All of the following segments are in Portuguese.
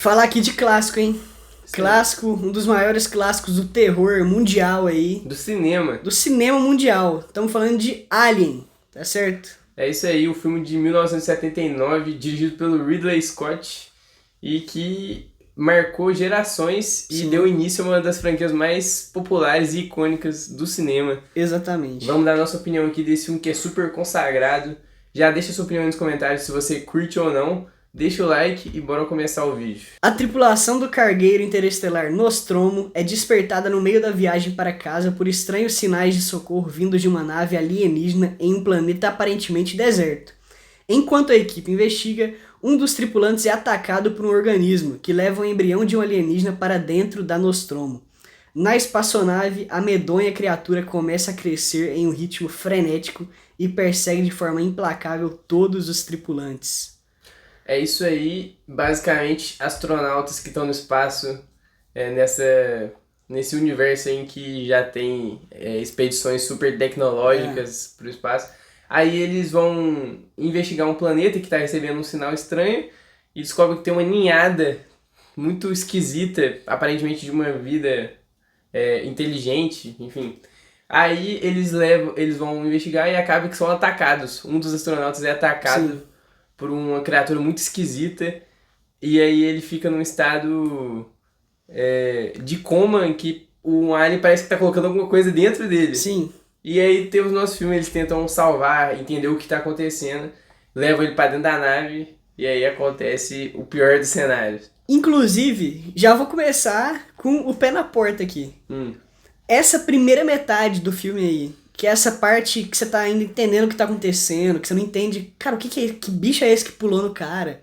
Falar aqui de clássico, hein? Sim. Clássico, um dos maiores clássicos do terror mundial aí. Do cinema. Do cinema mundial. Estamos falando de Alien, tá certo? É isso aí, o filme de 1979, dirigido pelo Ridley Scott, e que marcou gerações e Sim. deu início a uma das franquias mais populares e icônicas do cinema. Exatamente. Vamos dar nossa opinião aqui desse filme que é super consagrado. Já deixa sua opinião nos comentários se você curte ou não. Deixa o like e bora começar o vídeo. A tripulação do cargueiro interestelar Nostromo é despertada no meio da viagem para casa por estranhos sinais de socorro vindos de uma nave alienígena em um planeta aparentemente deserto. Enquanto a equipe investiga, um dos tripulantes é atacado por um organismo que leva o embrião de um alienígena para dentro da Nostromo. Na espaçonave, a medonha criatura começa a crescer em um ritmo frenético e persegue de forma implacável todos os tripulantes. É isso aí, basicamente, astronautas que estão no espaço, nesse universo em que já tem expedições super tecnológicas para o espaço. Aí eles vão investigar um planeta que está recebendo um sinal estranho e descobrem que tem uma ninhada muito esquisita, aparentemente de uma vida inteligente, enfim. Aí eles vão investigar e acaba que são atacados. Um dos astronautas é atacado Sim. por uma criatura muito esquisita, e aí ele fica num estado de coma em que o alien parece que tá colocando alguma coisa dentro dele. Sim. E aí temos nosso filme, eles tentam salvar, entender o que tá acontecendo, levam ele pra dentro da nave, e aí acontece o pior dos cenários. Inclusive, já vou começar com o pé na porta aqui. Essa primeira metade do filme aí, que é essa parte que você tá ainda entendendo o que tá acontecendo, que você não entende, cara, que bicho é esse que pulou no cara?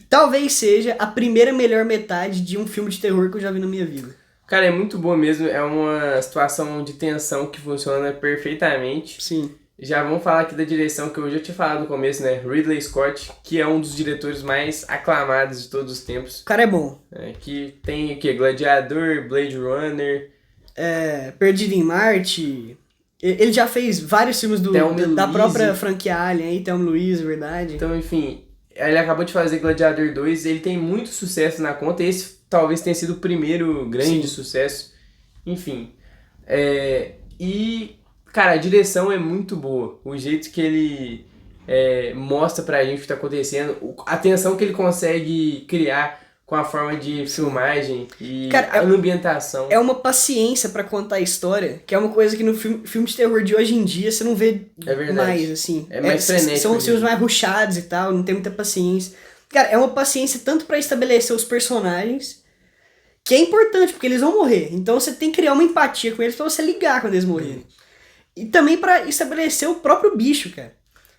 Talvez seja a primeira melhor metade de um filme de terror que eu já vi na minha vida. Cara, é muito boa mesmo, é uma situação de tensão que funciona perfeitamente. Sim. Já vamos falar aqui da direção que eu já tinha falado no começo, né? Ridley Scott, que é um dos diretores mais aclamados de todos os tempos. O cara é bom. Que tem o quê? Gladiador, Blade Runner, Perdido em Marte. Ele já fez vários filmes Thelma da e própria Louise. franquia Alien aí, Thelma e Louise, verdade. Então, enfim, ele acabou de fazer Gladiador 2, ele tem muito sucesso na conta, esse talvez tenha sido o primeiro grande sucesso. Enfim, cara, a direção é muito boa, o jeito que ele mostra pra gente o que tá acontecendo, a tensão que ele consegue criar com a forma de filmagem e Cara, a ambientação. É uma paciência pra contar a história, que é uma coisa que no filme de terror de hoje em dia você não vê mais, assim. É mais frenético. São filmes mais rushados e tal, não tem muita paciência. Cara, é uma paciência tanto pra estabelecer os personagens, que é importante, porque eles vão morrer. Então você tem que criar uma empatia com eles pra você ligar quando eles morrerem. E também pra estabelecer o próprio bicho, cara.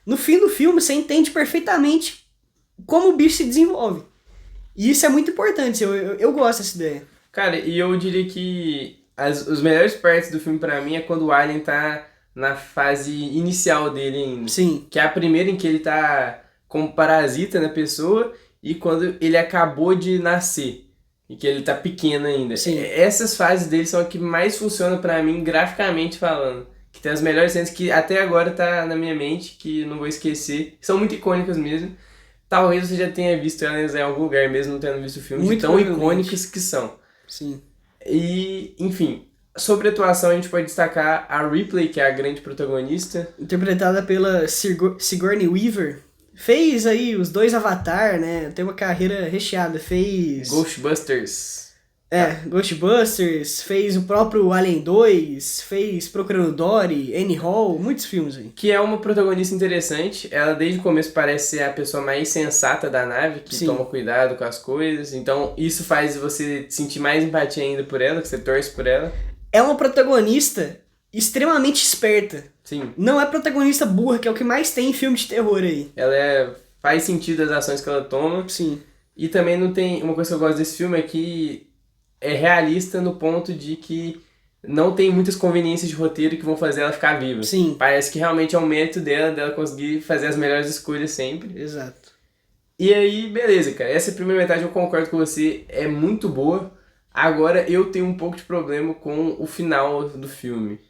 No fim do filme você entende perfeitamente como o bicho se desenvolve. E isso é muito importante, eu gosto dessa ideia. Cara, e eu diria que os melhores partes do filme pra mim é quando o Alien tá na fase inicial dele ainda. Sim. Que é a primeira em que ele tá como parasita na pessoa e quando ele acabou de nascer. E que ele tá pequeno ainda. Sim. Essas fases dele são a que mais funcionam pra mim, graficamente falando. Que tem as melhores cenas que até agora tá na minha mente, que eu não vou esquecer. São muito icônicas mesmo. Talvez você já tenha visto elas em algum lugar mesmo, não tendo visto o filme, Muito de tão provavelmente. icônicas que são. Sim. E, enfim, sobre a atuação a gente pode destacar a Ripley, que é a grande protagonista. Interpretada pela Sigourney Weaver. Fez aí os 2 Avatar, né? Tem uma carreira recheada. Fez... Ghostbusters. Ghostbusters. Fez o próprio Alien 2. Fez Procurando Dory, Annie Hall. Muitos filmes aí. Que é uma protagonista interessante. Ela desde o começo parece ser a pessoa mais sensata da nave, que Sim. toma cuidado com as coisas. Então isso faz você sentir mais empatia ainda por ela, que você torce por ela. É uma protagonista extremamente esperta. Sim. Não é protagonista burra, que é o que mais tem em filme de terror aí. Ela faz sentido as ações que ela toma. Sim. E também não tem... Uma coisa que eu gosto desse filme é que é realista no ponto de que não tem muitas conveniências de roteiro que vão fazer ela ficar viva. Sim. Parece que realmente é um mérito dela conseguir fazer as melhores escolhas sempre. Exato. E aí, beleza, cara. Essa primeira metade eu concordo com você, é muito boa. Agora eu tenho um pouco de problema com o final do filme.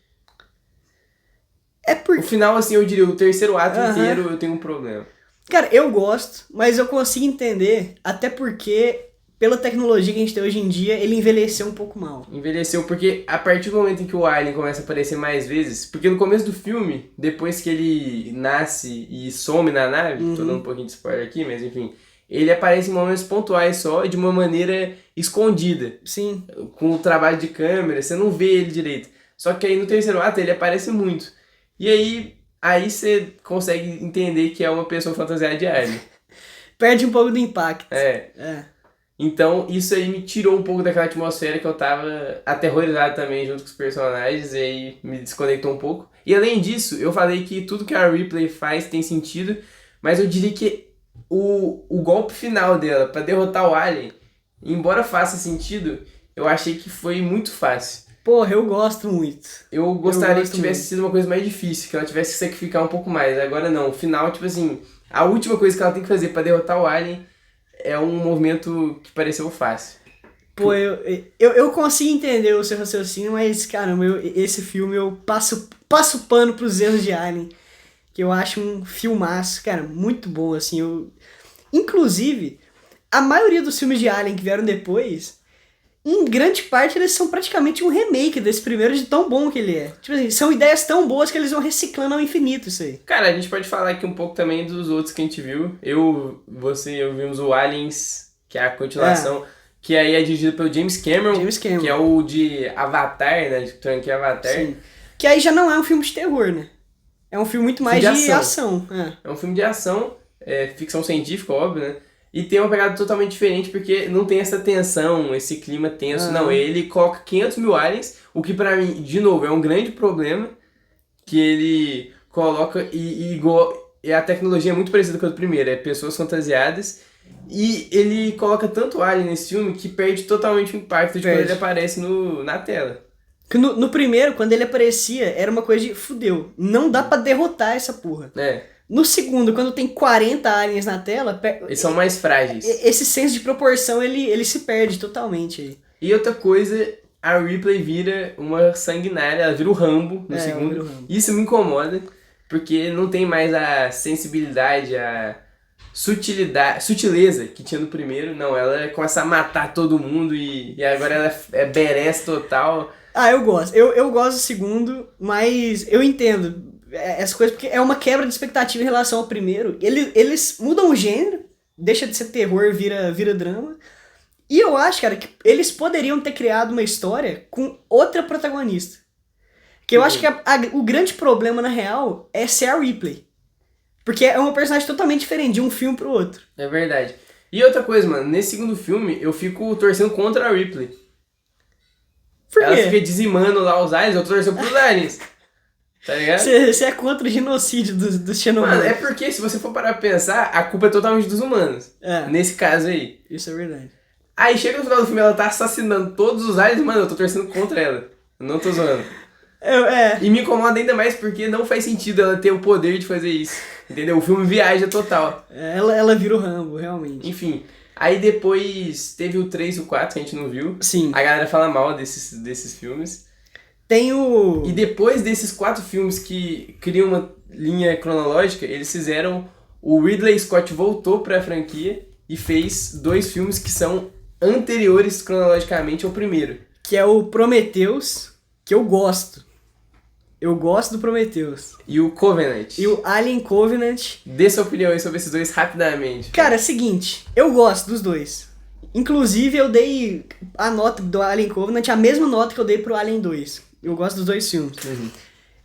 É porque... O final, assim, eu diria, o terceiro ato inteiro eu tenho um problema. Cara, eu gosto, mas eu consigo entender, até porque, pela tecnologia que a gente tem hoje em dia, ele envelheceu um pouco mal. Envelheceu porque a partir do momento em que o Alien começa a aparecer mais vezes, porque no começo do filme, depois que ele nasce e some na nave, tô dando um pouquinho de spoiler aqui, mas enfim, ele aparece em momentos pontuais só e de uma maneira escondida, Sim. com o trabalho de câmera, você não vê ele direito. Só que aí no terceiro ato ele aparece muito. E aí você consegue entender que é uma pessoa fantasiada de Alien. Perde um pouco do impacto. É. Então, isso aí me tirou um pouco daquela atmosfera que eu tava aterrorizado também junto com os personagens, e aí me desconectou um pouco. E além disso, eu falei que tudo que a Ripley faz tem sentido, mas eu diria que o golpe final dela pra derrotar o Alien, embora faça sentido, eu achei que foi muito fácil. Porra, eu gosto muito. Eu gostaria gosto que tivesse muito. sido uma coisa mais difícil, que ela tivesse que sacrificar um pouco mais. Agora não, o final, tipo assim, a última coisa que ela tem que fazer pra derrotar o Alien é um movimento que pareceu fácil. Pô, eu consigo entender o seu raciocínio, mas, caramba, esse filme eu passo pano pros erros de Alien, que eu acho um filmaço, cara, muito bom, assim, Inclusive, a maioria dos filmes de Alien que vieram depois, em grande parte eles são praticamente um remake desse primeiro de tão bom que ele é. Tipo assim, são ideias tão boas que eles vão reciclando ao infinito isso aí. Cara, a gente pode falar aqui um pouco também dos outros que a gente viu. Eu vimos o Aliens, que é a continuação, que aí é dirigido pelo James Cameron, que é o de Avatar, né, de franquia Avatar. Sim. Que aí já não é um filme de terror, né? É um filme muito mais de ação. É um filme de ação, ficção científica, óbvio, né? E tem uma pegada totalmente diferente, porque não tem essa tensão, esse clima tenso, não. Ele coloca 500 mil aliens, o que pra mim, de novo, é um grande problema, que ele coloca e a tecnologia é muito parecida com a do primeiro, é pessoas fantasiadas, e ele coloca tanto alien nesse filme que perde totalmente o impacto de quando ele aparece na tela. No primeiro, quando ele aparecia, era uma coisa de fudeu, não dá pra derrotar essa porra. No segundo, quando tem 40 aliens na tela... Eles são mais frágeis. Esse senso de proporção, ele se perde totalmente aí. E outra coisa, a Ripley vira uma sanguinária, ela vira o Rambo no segundo. Rambo. Isso me incomoda, porque não tem mais a sensibilidade, a sutileza que tinha no primeiro. Não, ela começa a matar todo mundo e agora ela é badass total. Eu gosto. Eu gosto do segundo, mas eu entendo essa coisa, porque é uma quebra de expectativa em relação ao primeiro. Eles mudam o gênero, deixa de ser terror, vira drama. E eu acho, cara, que eles poderiam ter criado uma história com outra protagonista. Que eu acho que o grande problema, na real, é ser a Ripley. Porque é uma personagem totalmente diferente de um filme pro outro. É verdade. E outra coisa, mano, nesse segundo filme, eu fico torcendo contra a Ripley. Por quê? Ela fica dizimando lá os aliens, eu tô torcendo pros aliens. Tá ligado? Você é contra o genocídio dos xenofóbicos. Mano, é porque se você for parar pra pensar, a culpa é totalmente dos humanos. Nesse caso aí. Isso é verdade. Aí chega no final do filme, ela tá assassinando todos os aliens, mano, eu tô torcendo contra ela. Eu não tô zoando. E me incomoda ainda mais porque não faz sentido ela ter o poder de fazer isso. Entendeu? O filme viaja total. Ela vira o Rambo, realmente. Enfim. Aí depois teve o 3 e o 4 que a gente não viu. Sim. A galera fala mal desses filmes. E depois desses 4 filmes que criam uma linha cronológica, eles fizeram... O Ridley Scott voltou pra franquia e fez 2 filmes que são anteriores cronologicamente ao primeiro. Que é o Prometheus, que eu gosto. Eu gosto do Prometheus. E o Covenant. E o Alien Covenant. Dê sua opinião aí sobre esses dois rapidamente. Cara, é o seguinte, eu gosto dos dois. Inclusive, eu dei a nota do Alien Covenant, a mesma nota que eu dei pro Alien 2. Eu gosto dos dois filmes.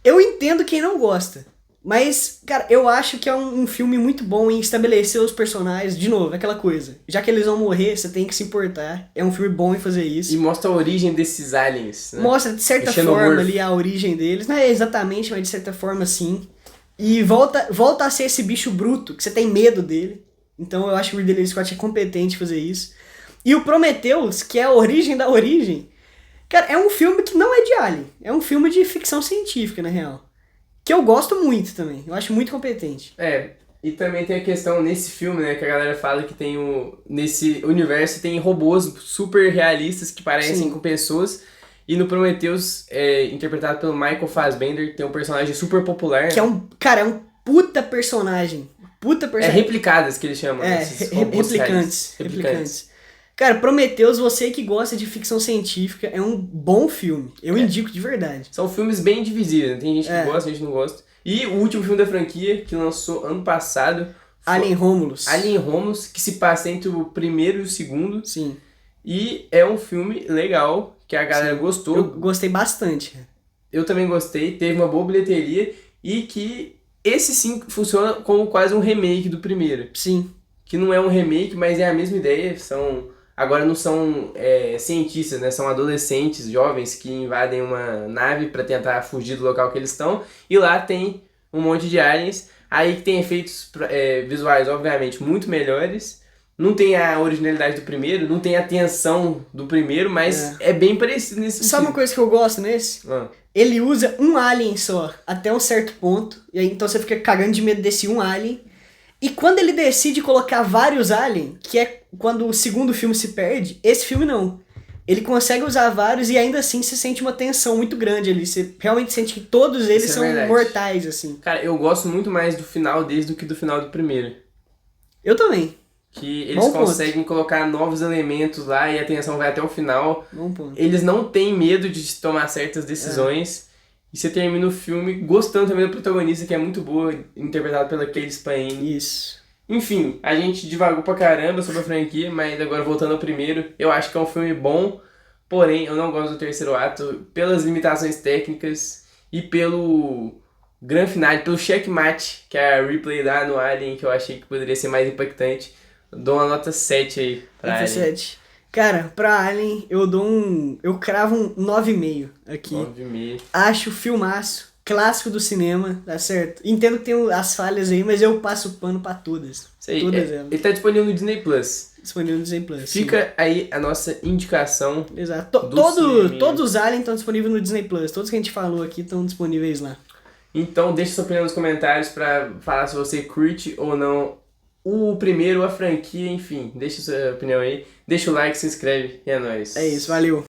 Eu entendo quem não gosta. Mas, cara, eu acho que é um filme muito bom em estabelecer os personagens. De novo, aquela coisa. Já que eles vão morrer, você tem que se importar. É um filme bom em fazer isso. E mostra a origem desses aliens, né? Mostra, de certa forma, ali a origem deles. Não é exatamente, mas de certa forma, sim. E volta a ser esse bicho bruto, que você tem medo dele. Então eu acho que o Ridley Scott é competente em fazer isso. E o Prometheus, que é a origem da origem... Cara, é um filme que não é de Alien. É um filme de ficção científica, na real. Que eu gosto muito também. Eu acho muito competente. E também tem a questão nesse filme, né, que a galera fala que tem nesse universo tem robôs super realistas que parecem com pessoas. E no Prometheus, interpretado pelo Michael Fassbender, tem um personagem super popular. Que é um puta personagem. puta É personagem. replicadas que eles chamam, né? Esses robôs reais. Replicantes. Cara, Prometheus, você que gosta de ficção científica, é um bom filme. Eu indico de verdade. São filmes bem divisíveis, né? Tem gente que gosta, gente que não gosta. E o último filme da franquia, que lançou ano passado, foi Alien Romulus. Alien Romulus, que se passa entre o primeiro e o segundo. Sim. E é um filme legal, que a galera gostou. Eu gostei bastante. Eu também gostei, teve uma boa bilheteria e que esse sim funciona como quase um remake do primeiro. Sim. Que não é um remake, mas é a mesma ideia. Agora não são cientistas, né? São adolescentes, jovens que invadem uma nave para tentar fugir do local que eles estão. E lá tem um monte de aliens. Aí que tem efeitos visuais, obviamente, muito melhores. Não tem a originalidade do primeiro, não tem a tensão do primeiro, mas é bem parecido nesse sentido. Sabe uma coisa que eu gosto nesse? Ele usa um alien só, até um certo ponto. E aí então você fica cagando de medo desse um alien. E quando ele decide colocar vários aliens, que é quando o segundo filme se perde, esse filme não. Ele consegue usar vários e ainda assim você sente uma tensão muito grande ali. Você realmente sente que todos eles Isso é são verdade. mortais, assim. Cara, eu gosto muito mais do final deles do que do final do primeiro. Eu também. Que eles Bom ponto. conseguem colocar novos elementos lá e a tensão vai até o final. Bom ponto. Eles não têm medo de tomar certas decisões. E você termina o filme gostando também do protagonista, que é muito boa, interpretado pela Cailee Spain. Isso. Enfim, a gente divagou pra caramba sobre a franquia, mas agora voltando ao primeiro, eu acho que é um filme bom, porém eu não gosto do terceiro ato pelas limitações técnicas e pelo grande final, pelo checkmate que a Ripley dá no Alien, que eu achei que poderia ser mais impactante. Dou uma nota 7 aí pra Alien. 7. Cara, pra Alien eu cravo um 9,5 aqui. 9,5. Acho filmaço, clássico do cinema, tá certo? Entendo que tem as falhas aí, mas eu passo pano pra todas. Isso aí, Todas elas. ele tá disponível no Disney Plus. Disponível no Disney Plus. Fica aí a nossa indicação. Exato. do cineminha. Todos os Aliens estão disponíveis no Disney Plus. Todos que a gente falou aqui estão disponíveis lá. Então deixa sua opinião nos comentários pra falar se você curte ou não o primeiro, a franquia, enfim. Deixa sua opinião aí. Deixa o like, se inscreve e é nóis. É isso, valeu.